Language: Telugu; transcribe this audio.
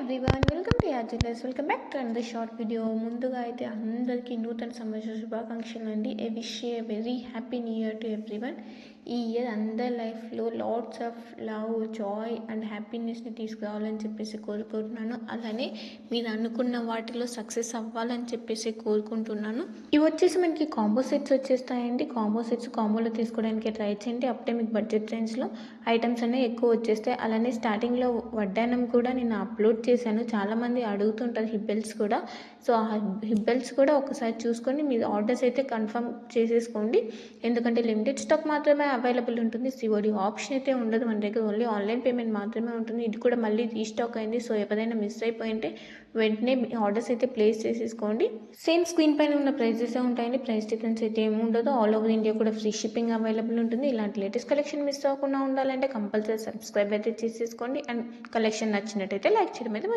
ఎవ్రీవన్, వెల్కమ్ టు యాజులస్. Welcome back to and the short video. ముందుగా అయితే అందరికీ నూతన సంవత్సర శుభాకాంక్షలు అండి. I wish a very happy new year to everyone. ఈ ఇయర్ అందరి లైఫ్లో lots of love, joy and హ్యాపీనెస్ని తీసుకురావాలని చెప్పేసి కోరుకుంటున్నాను. అలానే మీరు అనుకున్న వాటిలో సక్సెస్ అవ్వాలని చెప్పేసి కోరుకుంటున్నాను. ఇవి వచ్చేసి మనకి కాంబో సెట్స్ వచ్చేస్తాయండి. కాంబో సెట్స్ కాంబోలో తీసుకోవడానికి ట్రై చేయండి. అప్పుడే మీకు బడ్జెట్ రేంజ్లో ఐటమ్స్ అనేవి ఎక్కువ వచ్చేస్తాయి. అలానే స్టార్టింగ్లో వడ్డానం కూడా నేను అప్లోడ్ చేశాను. చాలామంది అడుగుతుంటారు హిబ్బెల్స్ కూడా. సో ఆ హిబ్బెల్స్ కూడా ఒకసారి చూసుకొని మీరు ఆర్డర్స్ అయితే కన్ఫర్మ్ చేసేసుకోండి. ఎందుకంటే లిమిటెడ్ స్టాక్ మాత్రమే అవైలబుల్ ఉంటుంది. సిఓడి ఆప్షన్ అయితే ఉండదు మన దగ్గర. ఓన్లీ ఆన్లైన్ పేమెంట్ మాత్రమే ఉంటుంది. ఇది కూడా మళ్ళీ రీస్టాక్ అయింది. సో ఎవరైనా మిస్ అయిపోయింటే వెంటనే ఆర్డర్స్ అయితే ప్లేస్ చేసేసుకోండి. సేమ్ స్క్రీన్ పైన ఉన్న ప్రైజెస్ ఉంటాయండి. ప్రైస్ డిఫరెన్స్ అయితే ఏమి ఉండదు. ఆల్ ఓవర్ ఇండియా కూడా ఫ్రీ షిప్పింగ్ అవైలబుల్ ఉంటుంది. ఇలాంటి లేటెస్ట్ కలెక్షన్ మిస్ అవ్వకుండా ఉండాలంటే కంపల్సరీ సబ్స్క్రైబ్ అయితే చేసేసుకోండి. అండ్ కలెక్షన్ నచ్చినట్టయితే లైక్ చేయడం అయితే